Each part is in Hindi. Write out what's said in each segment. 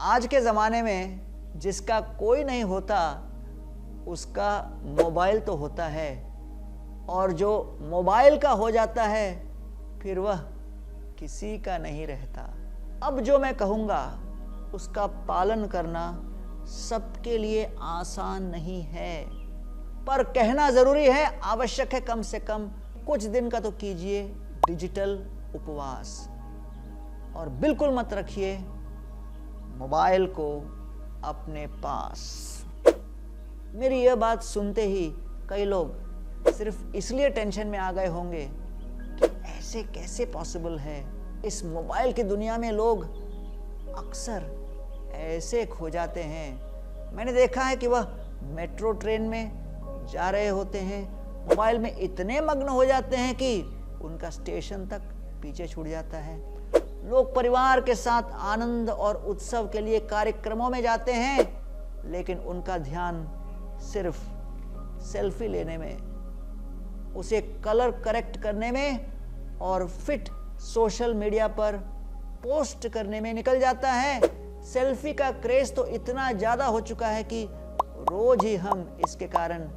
आज के ज़माने में जिसका कोई नहीं होता उसका मोबाइल तो होता है, और जो मोबाइल का हो जाता है फिर वह किसी का नहीं रहता। अब जो मैं कहूँगा उसका पालन करना सबके लिए आसान नहीं है, पर कहना ज़रूरी है, आवश्यक है। कम से कम कुछ दिन का तो कीजिए डिजिटल उपवास, और बिल्कुल मत रखिए मोबाइल को अपने पास। मेरी यह बात सुनते ही कई लोग सिर्फ इसलिए टेंशन में आ गए होंगे कि ऐसे कैसे पॉसिबल है। इस मोबाइल की दुनिया में लोग अक्सर ऐसे खो जाते हैं। मैंने देखा है कि वह मेट्रो ट्रेन में जा रहे होते हैं, मोबाइल में इतने मग्न हो जाते हैं कि उनका स्टेशन तक पीछे छूट जाता है। लोग परिवार के साथ आनंद और उत्सव के लिए कार्यक्रमों में जाते हैं, लेकिन उनका ध्यान सिर्फ सेल्फी लेने में, उसे कलर करेक्ट करने में और फिट सोशल मीडिया पर पोस्ट करने में निकल जाता है। सेल्फी का क्रेज तो इतना ज़्यादा हो चुका है कि रोज ही हम इसके कारण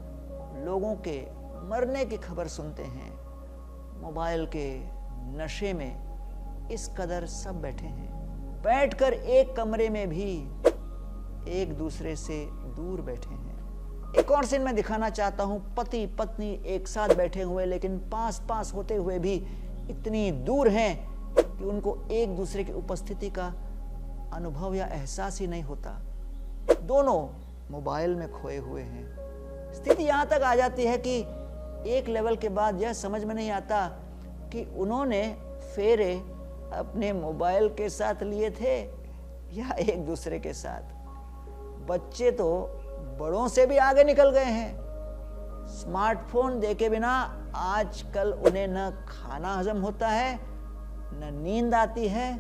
लोगों के मरने की खबर सुनते हैं। मोबाइल के नशे में इस कदर सब बैठे हैं, बैठकर एक कमरे में भी एक दूसरे से दूर बैठे हैं। एक और सीन मैं दिखाना चाहता हूं, पति पत्नी एक साथ बैठे हुए लेकिन पास पास होते हुए भी इतनी दूर हैं कि उनको एक दूसरे की उपस्थिति का अनुभव या एहसास ही नहीं होता। दोनों मोबाइल में खोए हुए हैं। स्थिति यहाँ तक आ जाती है कि एक लेवल के बाद यह समझ में नहीं आता कि उन्होंने फेरे अपने मोबाइल के साथ लिए थे या एक दूसरे के साथ। बच्चे तो बड़ों से भी आगे निकल गए हैं। स्मार्टफोन देखे बिना आजकल उन्हें न खाना हजम होता है, न नींद आती है।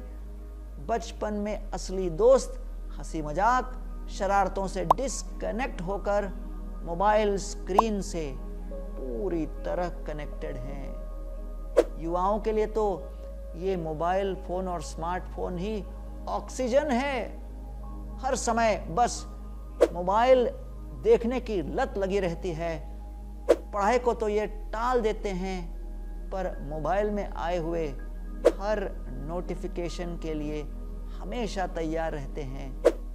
बचपन में असली दोस्त हंसी मजाक शरारतों से डिस्कनेक्ट होकर मोबाइल स्क्रीन से पूरी तरह कनेक्टेड हैं। युवाओं के लिए तो ये मोबाइल फोन और स्मार्टफोन ही ऑक्सीजन है। हर समय बस मोबाइल देखने की लत लगी रहती है। पढ़ाई को तो ये टाल देते हैं, पर मोबाइल में आए हुए हर नोटिफिकेशन के लिए हमेशा तैयार रहते हैं।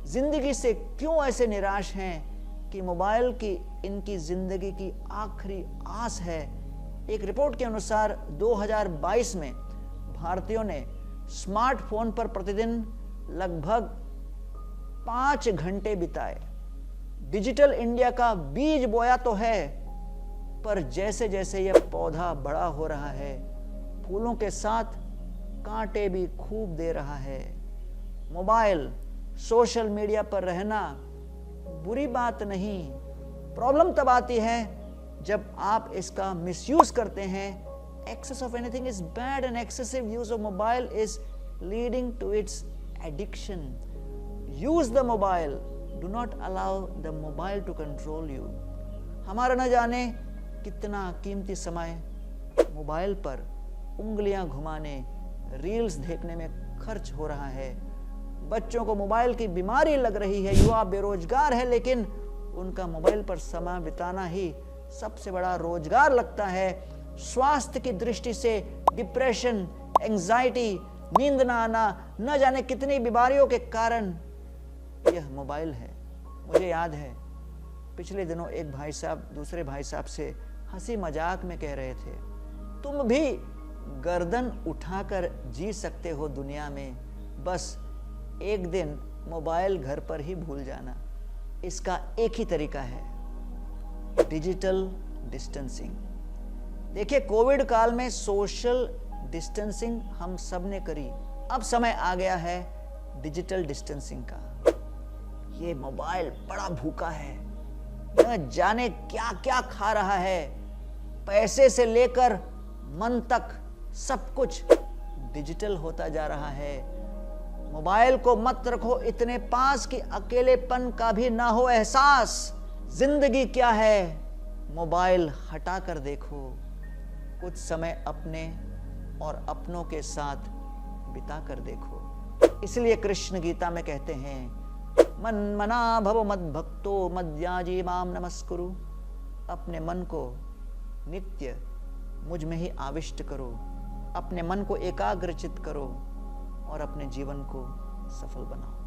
जिंदगी से क्यों ऐसे निराश हैं कि मोबाइल की इनकी जिंदगी की आखिरी आस है। एक रिपोर्ट के अनुसार 2022 में भारतीयों ने स्मार्टफोन पर प्रतिदिन लगभग 5 घंटे बिताए। डिजिटल इंडिया का बीज बोया तो है, पर जैसे जैसे यह पौधा बड़ा हो रहा है, फूलों के साथ कांटे भी खूब दे रहा है। मोबाइल सोशल मीडिया पर रहना बुरी बात नहीं, प्रॉब्लम तब आती है जब आप इसका मिसयूज करते हैं। Excess of anything is bad and excessive use of mobile is leading to its addiction. Use the mobile. Do not allow the mobile to control you. हमारा न जाने कितना कीमती समय मोबाइल पर उंगलियां घुमाने, रील्स देखने में खर्च हो रहा है। बच्चों को मोबाइल की बीमारी लग रही है। युवा बेरोजगार है, लेकिन उनका मोबाइल पर समय बिताना ही सबसे बड़ा रोजगार लगता है। स्वास्थ्य की दृष्टि से डिप्रेशन, एंजाइटी, नींद ना आना, न जाने कितनी बीमारियों के कारण यह मोबाइल है। मुझे याद है पिछले दिनों एक भाई साहब दूसरे भाई साहब से हंसी मजाक में कह रहे थे, तुम भी गर्दन उठाकर जी सकते हो दुनिया में, बस एक दिन मोबाइल घर पर ही भूल जाना। इसका एक ही तरीका है, डिजिटल डिस्टेंसिंग। देखिए, कोविड काल में सोशल डिस्टेंसिंग हम सब ने करी। अब समय आ गया है डिजिटल डिस्टेंसिंग का। ये मोबाइल बड़ा भूखा है, न जाने क्या क्या खा रहा है। पैसे से लेकर मन तक सब कुछ डिजिटल होता जा रहा है। मोबाइल को मत रखो इतने पास कि अकेलेपन का भी ना हो एहसास। जिंदगी क्या है, मोबाइल हटा कर देखो। कुछ समय अपने और अपनों के साथ बिता कर देखो। इसलिए कृष्ण गीता में कहते हैं, मन मना भव मद भक्तो मद्याजी माम नमस्कुरु। अपने मन को नित्य मुझ में ही आविष्ट करो, अपने मन को एकाग्रचित करो और अपने जीवन को सफल बनाओ।